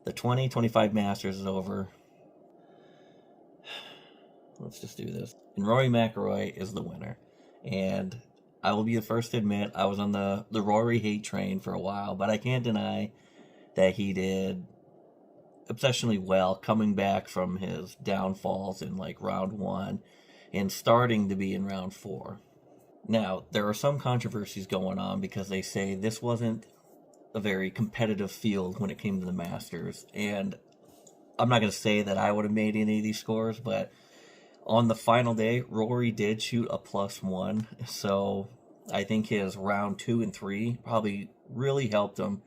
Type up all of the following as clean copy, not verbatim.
The 2025 Masters is over. Let's just do this. And Rory Mcilroy is the winner. And I will be the first to admit I was on the Rory hate train for a while, but I can't deny that he did exceptionally well coming back from his downfalls in like round 1 and starting to be in round 4. Now, there are some controversies going on because they say this wasn't a very competitive field when it came to the Masters. And I'm not going to say that I would have made any of these scores, but on the final day, Rory did shoot a +1. So I think his round 2 and 3 probably really helped him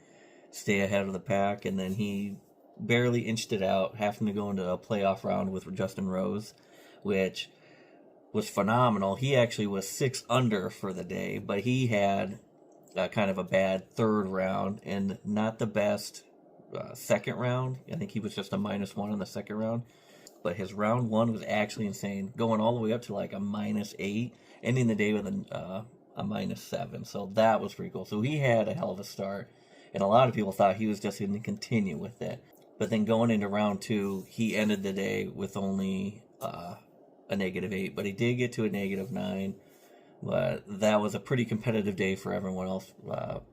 stay ahead of the pack. And then he barely inched it out, having to go into a playoff round with Justin Rose, which was phenomenal. He actually was 6 under for the day, but he had kind of a bad third round and not the best second round. I think he was just a -1 in the second round, but his round 1 was actually insane, going all the way up to like a -8, ending the day with a -7. So that was pretty cool. So he had a hell of a start, and a lot of people thought he was just going to continue with it. But then going into round 2, he ended the day with only a -8, but he did get to a -9. But that was a pretty competitive day for everyone else.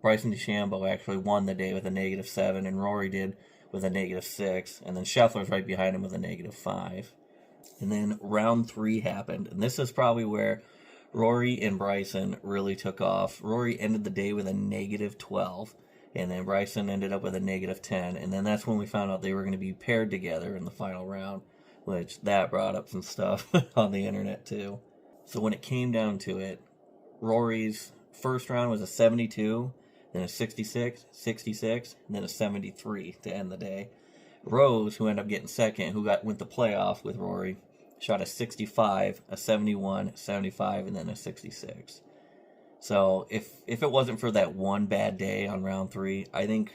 Bryson DeChambeau actually won the day with a -7, and Rory did with a -6, and then Scheffler's right behind him with a -5. And then round 3 happened, and this is probably where Rory and Bryson really took off. Rory ended the day with a -12, and then Bryson ended up with a -10, and then that's when we found out they were going to be paired together in the final round, which that brought up some stuff on the internet too. So when it came down to it, Rory's first round was a 72, then a 66, 66, and then a 73 to end the day. Rose, who ended up getting second, who went to playoff with Rory, shot a 65, a 71, 75, and then a 66. So if it wasn't for that one bad day on round 3, I think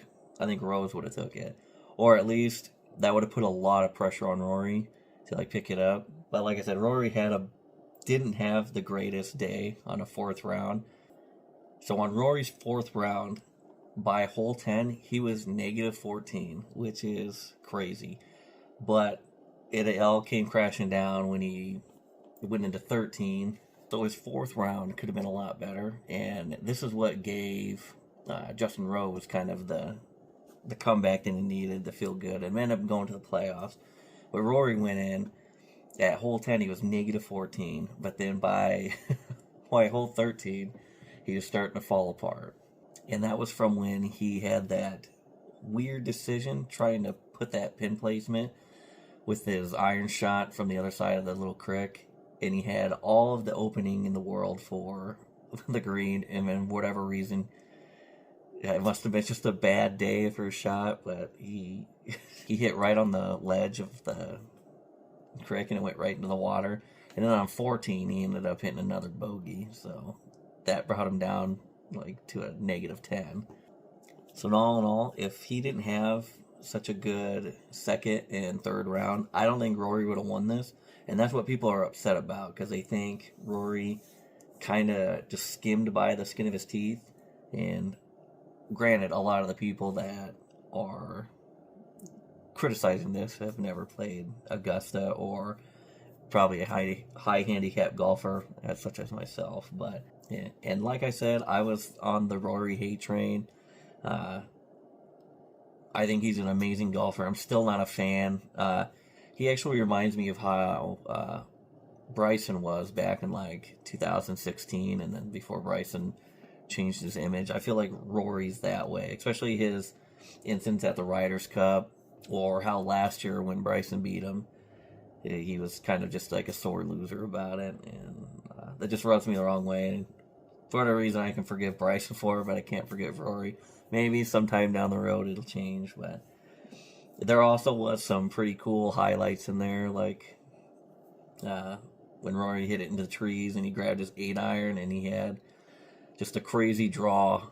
Rose would have took it, or at least that would have put a lot of pressure on Rory to like pick it up. But like I said, Rory didn't have the greatest day on a 4th round. So on Rory's 4th round, by hole 10, he was -14, which is crazy. But it all came crashing down when he went into 13. So his 4th round could have been a lot better. And this is what gave Justin Rose kind of the comeback that he needed to feel good and ended up going to the playoffs. But Rory went in. At hole 10, he was -14, but then by hole 13, he was starting to fall apart. And that was from when he had that weird decision trying to put that pin placement with his iron shot from the other side of the little creek. And he had all of the opening in the world for the green, and then whatever reason, it must have been just a bad day for his shot, but he hit right on the ledge of the creek and it went right into the water. And then on 14 he ended up hitting another bogey, so that brought him down like to a -10. So all in all, if he didn't have such a good second and third round, I don't think Rory would have won this. And that's what people are upset about, because they think Rory kind of just skimmed by the skin of his teeth. And granted, a lot of the people that are criticizing this have never played Augusta or probably a high handicap golfer such as myself. But yeah. And like I said, I was on the Rory hate train. I think he's an amazing golfer. I'm still not a fan. He actually reminds me of how Bryson was back in like 2016, and then before Bryson changed his image. I feel like Rory's that way, especially his instance at the Ryder's Cup, or how last year when Bryson beat him, he was kind of just like a sore loser about it, and that just rubs me the wrong way. And for whatever reason, I can forgive Bryson for it, but I can't forgive Rory. Maybe sometime down the road it'll change, but there also was some pretty cool highlights in there, like when Rory hit it into the trees and he grabbed his 8-iron and he had just a crazy draw.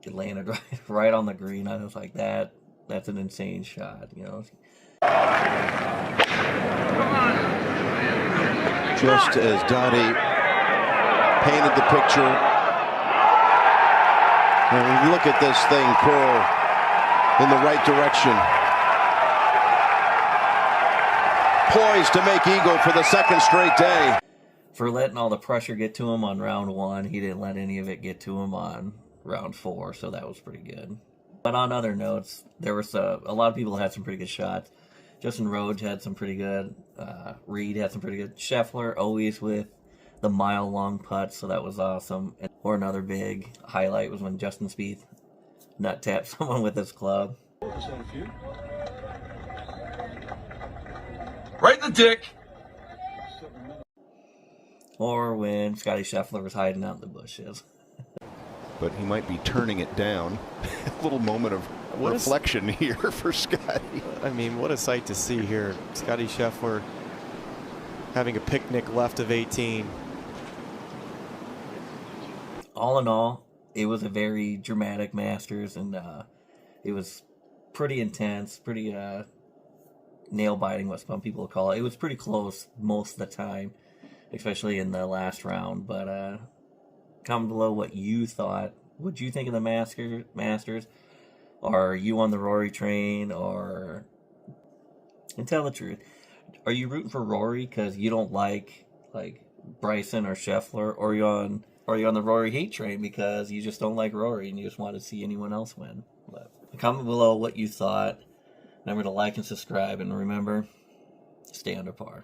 It landed right on the green. I was like, that's an insane shot, you know. Just as Dottie painted the picture. And look at this thing, Pearl. in the right direction. Poised to make eagle for the second straight day. For letting all the pressure get to him on round 1, he didn't let any of it get to him on round 4, so that was pretty good. But on other notes, there was a lot of people had some pretty good shots. Justin Rhodes had some pretty good. Reed had some pretty good. Scheffler always with the mile-long putt, so that was awesome. Or another big highlight was when Justin Spieth nut tapped someone with his club. Right in the dick. Or when Scotty Scheffler was hiding out in the bushes. But he might be turning it down. A little moment of reflection here for Scotty. I mean, what a sight to see here. Scotty Scheffler having a picnic left of 18. All in all, it was a very dramatic Masters, and it was pretty intense, pretty nail-biting, what some people call it. It was pretty close most of the time, especially in the last round. But comment below what you thought. What you think of the Masters? Are you on the Rory train? And tell the truth. Are you rooting for Rory because you don't like Bryson or Scheffler? Or are you on the Rory hate train because you just don't like Rory and you just want to see anyone else win? But comment below what you thought. Remember to like and subscribe, and remember, stay under par.